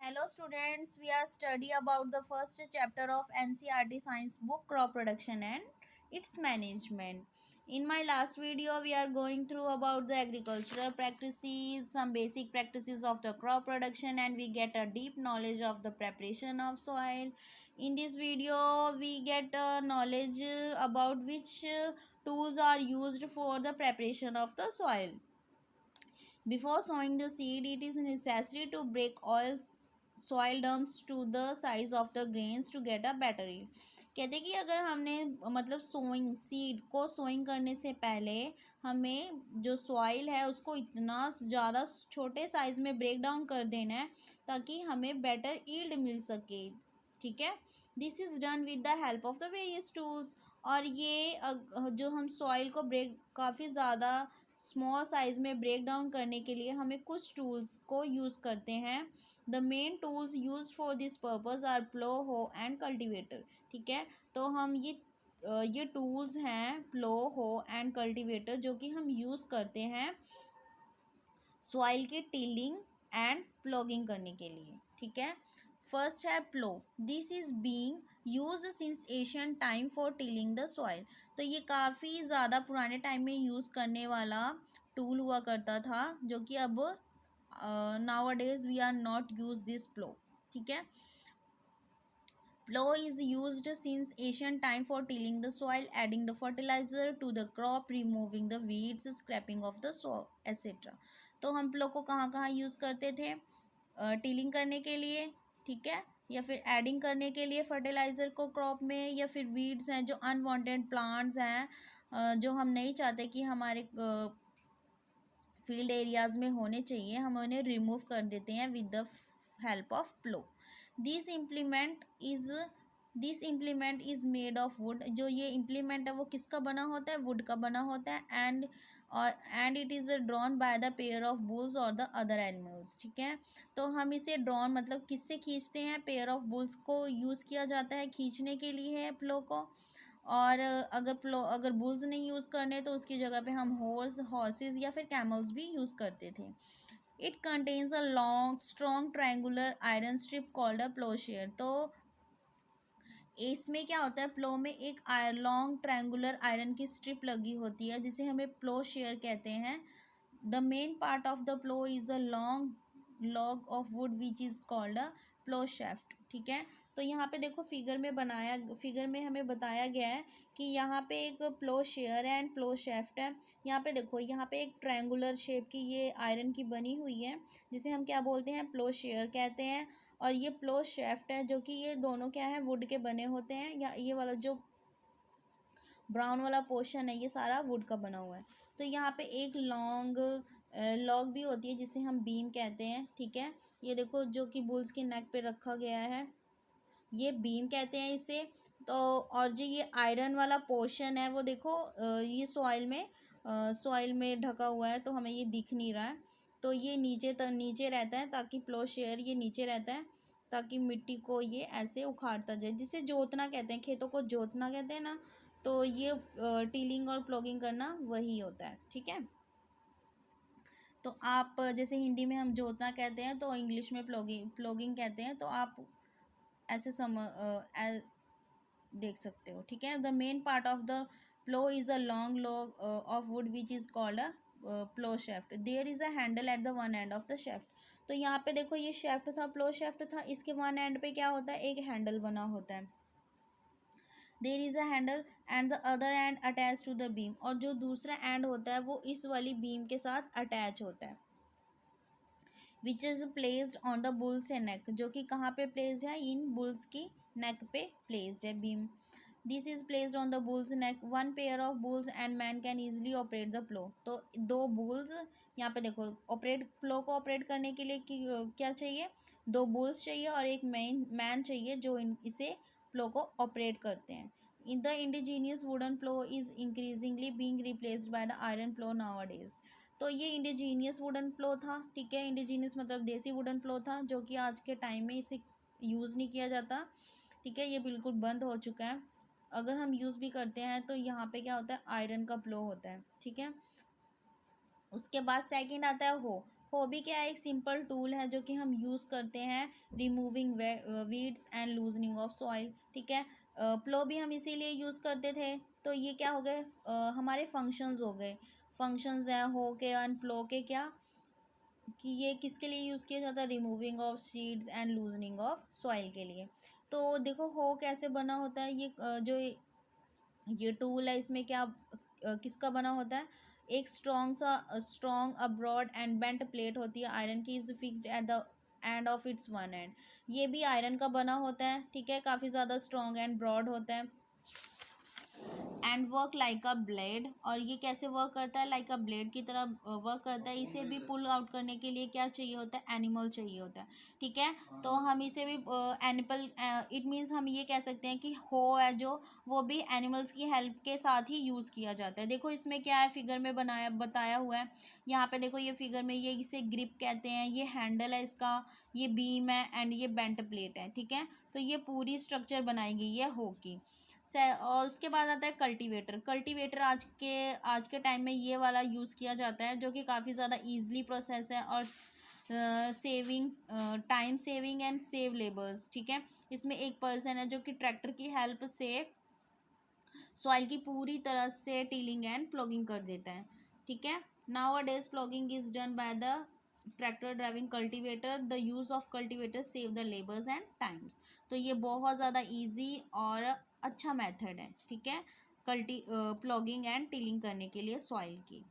Hello students, we are study about the first chapter of NCERT science book crop production and its management. In my last video we are going through about the agricultural practices, some basic practices of the crop production, and we get a deep knowledge of the preparation of soil. In this video we get knowledge about which tools are used for the preparation of the soil. Before sowing the seed, it is necessary to break all soil dumps to the size of the grains to get a better yield. कहते कि अगर हमने मतलब sowing seed को sowing करने से पहले हमें जो सॉइल है उसको इतना ज़्यादा छोटे साइज़ में ब्रेक डाउन कर देना है ताकि हमें बेटर ईल्ड मिल सके. ठीक है. This is done with the help of the various tools. और ये जो हम सॉइल को ब्रेक काफ़ी ज़्यादा स्मॉल साइज़ में ब्रेक डाउन करने के लिए हमें कुछ टूल्स को यूज़ करते हैं. The main tools used for this purpose are plough, hoe and cultivator. ठीक है. तो हम ये टूल्स हैं प्लो, हो एंड कल्टिवेटर जो कि हम यूज़ करते हैं सॉइल की टिलिंग एंड प्लॉगिंग करने के लिए. ठीक है. फर्स्ट है plough. This is being used since Asian time for tilling the soil. तो ये काफ़ी ज़्यादा पुराने टाइम में यूज़ करने वाला टूल हुआ करता था जो कि अब nowadays we are not use this plough. ठीक है. Plow is used since ancient time for tilling the soil, adding the fertilizer to the crop, removing the weeds, scraping of the soil, etc. तो हम प्लो को कहाँ कहाँ use करते थे? Tilling करने के लिए. ठीक है. या फिर एडिंग करने के लिए फर्टिलाइज़र को क्रॉप में, या फिर वीड्स हैं जो अनवांटेड प्लांट्स हैं जो हम नहीं चाहते कि हमारे फील्ड एरियाज़ में होने चाहिए, हम उन्हें रिमूव कर देते हैं with the help of plough. This implement is made of wood. जो ये इम्प्लीमेंट है वो किसका बना होता है? वुड का बना होता है. And it is drawn by the pair of bulls और द अदर एनिमल्स. ठीक है. तो हम इसे ड्रॉन मतलब किससे खींचते हैं? पेयर ऑफ बुल्स को यूज़ किया जाता है खींचने के लिए प्लो को. और अगर बुल्स नहीं यूज़ करने तो उसकी जगह पे हम हॉर्सेस या फिर कैमल्स भी यूज़ करते थे. It contains a long strong triangular iron strip called a ploughshare. तो इसमें क्या होता है? प्लो में एक लॉन्ग ट्रायंगुलर आयरन की स्ट्रिप लगी होती है जिसे हमें प्लोशेयर कहते हैं. The main part of the plough is a long log of wood which is called a plough shaft. ठीक है. तो यहाँ पे देखो फिगर में हमें बताया गया है कि यहाँ पे एक प्लो शेयर है एंड प्लो शेफ्ट है. यहाँ पे देखो, यहाँ पे एक ट्रायंगुलर शेप की ये आयरन की बनी हुई है जिसे हम क्या बोलते हैं? प्लो शेयर कहते हैं. और ये प्लो शेफ्ट है जो कि ये दोनों क्या है? वुड के बने होते हैं. या ये वाला जो ब्राउन वाला पोर्शन है ये सारा वुड का बना हुआ है. तो यहाँ पे एक लॉग भी होती है जिसे हम बीम कहते हैं. ठीक है. ये देखो जो कि बुल्स के नेक पे रखा गया है, ये बीम कहते हैं इसे. तो और जो ये आयरन वाला पोर्शन है वो देखो ये सॉइल में ढका हुआ है तो हमें ये दिख नहीं रहा है. तो ये नीचे रहता है ताकि प्लो शेयर ये नीचे रहता है ताकि मिट्टी को ये ऐसे उखाड़ता जाए, जिसे जोतना कहते हैं. खेतों को जोतना कहते हैं ना. तो ये टीलिंग और प्लॉगिंग करना वही होता है. ठीक है. तो आप जैसे हिंदी में हम जोतना कहते हैं तो इंग्लिश में प्लॉगिंग कहते हैं. तो आप ऐसे देख सकते हो. ठीक है. The main part of the plough is a long log of wood which is called a plough shaft. There is a handle at the one end of the shaft. तो यहाँ पे देखो ये शेफ्ट था, प्लो शेफ्ट था. इसके वन एंड पे क्या होता है? एक हैंडल बना होता है. There is a handle and the other end attach to the beam. और जो दूसरा एंड होता है वो इस वाली बीम के साथ अटैच होता है. Which is placed on the bull's neck. जो कि कहाँ पे प्लेस्ड है? इन बुल्स की नेक पे प्लेस्ड है beam. This is placed on the bull's neck. One pair of bulls and man can easily operate the plough. तो दो बुल्स यहाँ पे देखो प्लो को ऑपरेट करने के लिए क्या चाहिए? दो बुल्स चाहिए और एक मैन चाहिए जो इसे प्लो को ऑपरेट करते हैं. In the indigenous wooden plough is increasingly being replaced by the iron plough nowadays. तो ये इंडिजीनियस वुडन प्लो था. ठीक है. इंडिजीनियस मतलब देसी वुडन प्लो था जो कि आज के टाइम में इसे यूज़ नहीं किया जाता. ठीक है. ये बिल्कुल बंद हो चुका है. अगर हम यूज़ भी करते हैं तो यहाँ पे क्या होता है? आयरन का प्लो होता है. ठीक है. उसके बाद सेकंड आता है हो. हो भी क्या है, एक सिंपल टूल है जो कि हम यूज़ करते हैं removing weeds and loosening of soil, ठीक है। प्लो भी हम इसीलिए यूज़ करते थे। तो ये क्या हो गए, हमारे फंक्शंस हो गए। फंक्शंस हैं हो के एंड प्लो के, क्या कि ये किसके लिए यूज़ किया जाता है, removing of seeds and loosening of soil के लिए। तो देखो हो कैसे बना होता है, ये जो ये टूल है इसमें क्या किसका बना होता है, एक strong abroad and bent plate होती है आयरन की, is fixed at the end of its one and. ये भी आयरन का बना होता है, ठीक है, काफ़ी ज़्यादा स्ट्रॉन्ग एंड ब्रॉड होता है and work like a blade. और ये कैसे वर्क करता है, लाइक अ ब्लेड की तरह वर्क करता है। इसे भी पुल आउट करने के लिए क्या चाहिए होता है, एनिमल चाहिए होता है, ठीक है। तो हम इसे भी एनिमल, इट मीन्स हम ये कह सकते हैं कि हो है जो, वो भी एनिमल्स की हेल्प के साथ ही यूज़ किया जाता है। देखो इसमें क्या है, फिगर में बताया हुआ है। यहाँ पे देखो ये फिगर में, ये इसे ग्रिप कहते हैं, ये हैंडल है इसका, ये बीम है एंड ये बेंट प्लेट है, ठीक है। तो ये पूरी स्ट्रक्चर बनाई गई है हो की। और उसके बाद आता है कल्टीवेटर। कल्टीवेटर आज के टाइम में ये वाला यूज़ किया जाता है, जो कि काफ़ी ज़्यादा ईजिली प्रोसेस है और saving time saving and save labours, ठीक है। इसमें एक पर्सन है जो कि ट्रैक्टर की हेल्प से सॉइल की पूरी तरह से टीलिंग एंड प्लॉगिंग कर देता है, ठीक है। Now a days plogging is done by the tractor driving cultivator. The use of cultivator save the labours and times. तो ये बहुत ज़्यादा इजी और अच्छा मेथड है, ठीक है, प्लॉगिंग एंड टीलिंग करने के लिए सॉइल की।